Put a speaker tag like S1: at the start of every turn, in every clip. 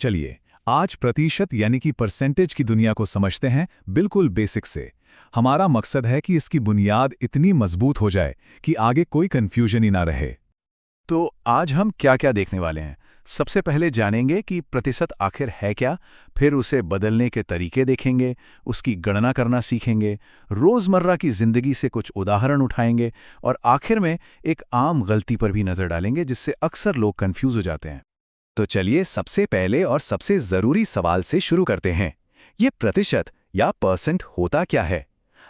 S1: चलिए आज प्रतिशत यानी कि परसेंटेज की दुनिया को समझते हैं बिल्कुल बेसिक से। हमारा मकसद है कि इसकी बुनियाद इतनी मजबूत हो जाए कि आगे कोई कंफ्यूजन ही ना रहे।
S2: तो आज हम क्या क्या देखने वाले हैं। सबसे पहले जानेंगे कि प्रतिशत आखिर है क्या, फिर उसे बदलने के तरीके देखेंगे, उसकी गणना करना सीखेंगे, रोज़मर्रा की ज़िंदगी से कुछ उदाहरण उठाएंगे और आखिर में एक आम गलती पर भी नज़र डालेंगे जिससे अक्सर लोग कंफ्यूज हो जाते हैं।
S1: तो चलिए सबसे पहले और सबसे ज़रूरी सवाल से शुरू करते हैं। ये प्रतिशत या परसेंट होता क्या है?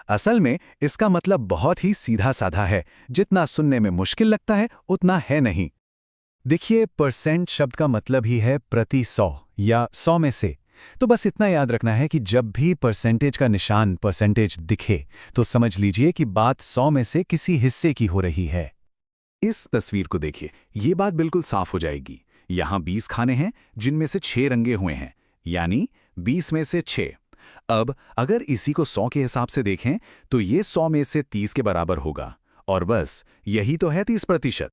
S1: असल में इसका मतलब बहुत ही सीधा साधा है, जितना सुनने में मुश्किल लगता है उतना है नहीं। देखिए, परसेंट शब्द का मतलब ही है प्रति 100 या 100 में से। तो बस इतना याद रखना है कि जब भी परसेंटेज का निशान परसेंटेज दिखे तो समझ लीजिए कि बात 100 में से किसी हिस्से की हो रही है।
S2: इस तस्वीर को देखिए, ये बात बिल्कुल साफ हो जाएगी। यहाँ 20 खाने हैं जिनमें से 6 रंगे हुए हैं, यानी 20 में से 6। अब अगर इसी को 100 के हिसाब से देखें तो ये 100 में से 30 के बराबर होगा, और बस यही तो है 30%।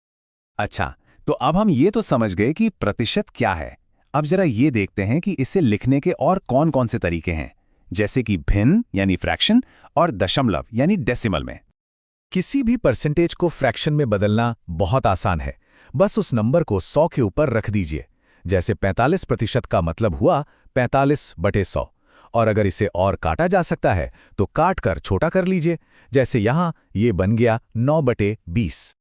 S1: अच्छा, तो अब हम ये तो समझ गए कि प्रतिशत क्या है। अब जरा ये देखते हैं कि इसे लिखने के और कौन कौन से तरीके हैं, जैसे कि भिन्न यानी फ्रैक्शन और दशमलव यानी डेसिमल में। किसी भी परसेंटेज को फ्रैक्शन में बदलना बहुत आसान है। बस उस नंबर को 100 के ऊपर रख दीजिए। जैसे 45% का मतलब हुआ 45/100। और अगर इसे और काटा जा सकता है तो काट कर छोटा कर लीजिए। जैसे यहाँ ये बन गया 9/20।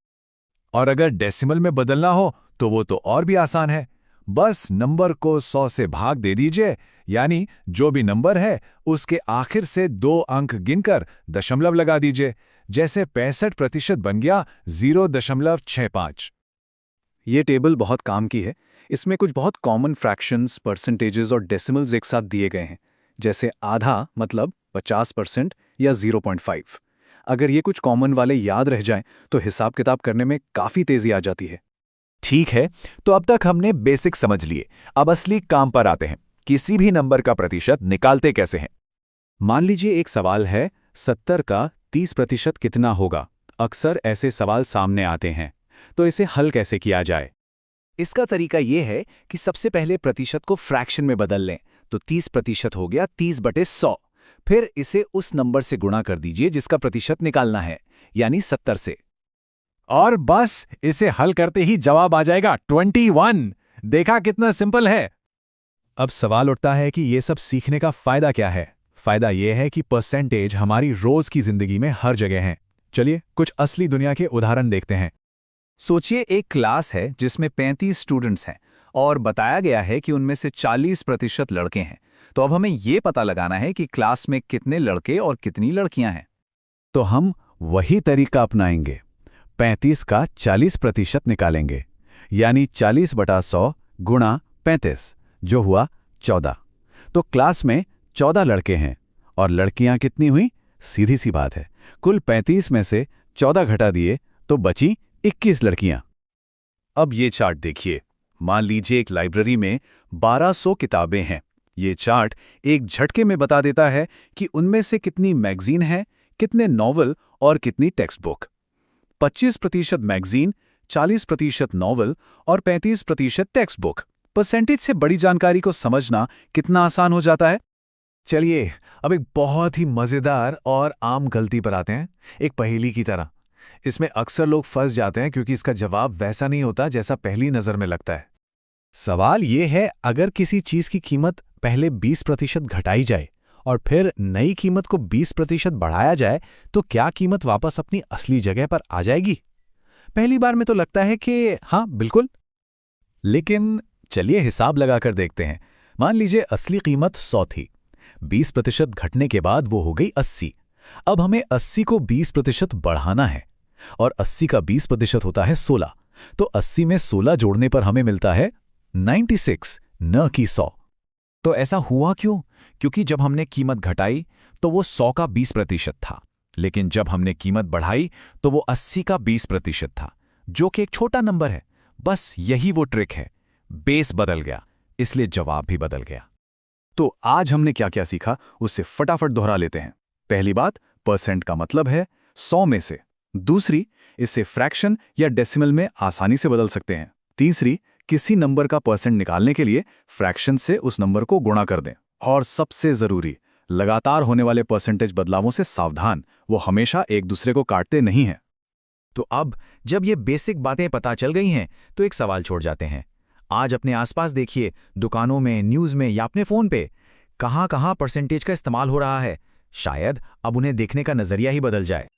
S1: और अगर डेसिमल में बदलना हो तो वो तो और भी आसान है। बस नंबर को 100 से भाग दे दीजिए, यानी जो भी नंबर है उसके आखिर से 2 अंक गिनकर दशमलव लगा दीजिए। जैसे 65% बन गया 0.65। ये टेबल बहुत काम की है। इसमें कुछ बहुत कॉमन फ्रैक्शंस, परसेंटेजेस और डेसिमल्स एक साथ दिए गए हैं। जैसे आधा मतलब 50% या 0.5। अगर ये कुछ कॉमन वाले याद रह जाएं तो हिसाब किताब करने में काफ़ी तेज़ी आ जाती है। ठीक है, तो अब तक हमने बेसिक समझ लिए। अब असली काम पर आते हैं। किसी भी नंबर का प्रतिशत निकालते कैसे हैं? मान लीजिए एक सवाल है, 70 का 30% कितना होगा? अक्सर ऐसे सवाल सामने आते हैं। तो इसे हल कैसे किया जाए?
S2: इसका तरीका ये है कि सबसे पहले प्रतिशत को फ्रैक्शन में बदल लें। तो 30% हो गया 30/100। फिर इसे उस नंबर से गुणा कर दीजिए जिसका प्रतिशत निकालना है, यानी 70 से।
S1: और बस इसे हल करते ही जवाब आ जाएगा 21। देखा कितना सिंपल है। अब सवाल उठता है कि ये सब सीखने का फायदा क्या है? फायदा ये है कि परसेंटेज हमारी रोज की जिंदगी में हर जगह हैं। चलिए कुछ असली दुनिया के उदाहरण देखते हैं।
S2: सोचिए एक क्लास है जिसमें 35 स्टूडेंट्स हैं और बताया गया है कि उनमें से 40% लड़के हैं। तो अब हमें ये पता लगाना है कि क्लास में कितने लड़के और कितनी लड़कियां हैं।
S1: तो हम वही तरीका अपनाएंगे। 35 का 40% निकालेंगे, यानी 40/100 गुणा 35, जो हुआ 14। तो क्लास में 14 लड़के हैं और लड़कियां कितनी हुई? सीधी सी बात है, कुल 35 में से 14 घटा दिए तो बची 21 लड़कियां।
S2: अब ये चार्ट देखिए। मान लीजिए एक लाइब्रेरी में 1200 किताबें हैं। ये चार्ट एक झटके में बता देता है कि उनमें से कितनी मैगजीन है, कितने नॉवल और कितनी टेक्स्ट बुक। 25% मैगजीन, 40% नॉवल और 35% टेक्स्ट बुक। परसेंटेज से बड़ी जानकारी को समझना कितना आसान हो जाता है।
S1: चलिए अब एक बहुत ही मजेदार और आम गलती पर आते हैं, एक पहेली की तरह। इसमें अक्सर लोग फंस जाते हैं क्योंकि इसका जवाब वैसा नहीं होता जैसा पहली नजर में लगता है। सवाल ये है, अगर किसी चीज की कीमत पहले 20% घटाई जाए और फिर नई कीमत को 20% बढ़ाया जाए तो क्या कीमत वापस अपनी असली जगह पर आ जाएगी? पहली बार में तो लगता है कि हाँ बिल्कुल, लेकिन चलिए हिसाब लगाकर देखते हैं। मान लीजिए असली कीमत 100 थी, 20% घटने के बाद वो हो गई 80। अब हमें 80 को 20% बढ़ाना है और 80 का 20% होता है 16। तो 80 में 16 जोड़ने पर हमें मिलता है 96, न कि 100। तो ऐसा हुआ क्यों? क्योंकि जब हमने कीमत घटाई तो वो 100 का 20% था, लेकिन जब हमने कीमत बढ़ाई तो वो 80 का 20% था, जो कि एक छोटा नंबर है। बस यही वो ट्रिक है, बेस बदल गया इसलिए जवाब भी बदल गया। तो आज हमने क्या क्या सीखा उससे फटाफट दोहरा लेते हैं। पहली बात, परसेंट का मतलब है 100 में से। दूसरी, इसे फ्रैक्शन या डेसिमल में आसानी से बदल सकते हैं। तीसरी,
S2: किसी नंबर का परसेंट निकालने के लिए फ्रैक्शन से उस नंबर को गुणा कर दें। और सबसे ज़रूरी, लगातार होने वाले परसेंटेज बदलावों से सावधान, वो हमेशा एक दूसरे को काटते नहीं हैं।
S3: तो अब जब ये बेसिक बातें पता चल गई हैं तो एक सवाल छोड़ जाते हैं। आज अपने आसपास देखिए, दुकानों में, न्यूज़ में या अपने फ़ोन पे कहाँ-कहाँ परसेंटेज का इस्तेमाल हो रहा है। शायद अब उन्हें देखने का नज़रिया ही बदल जाए।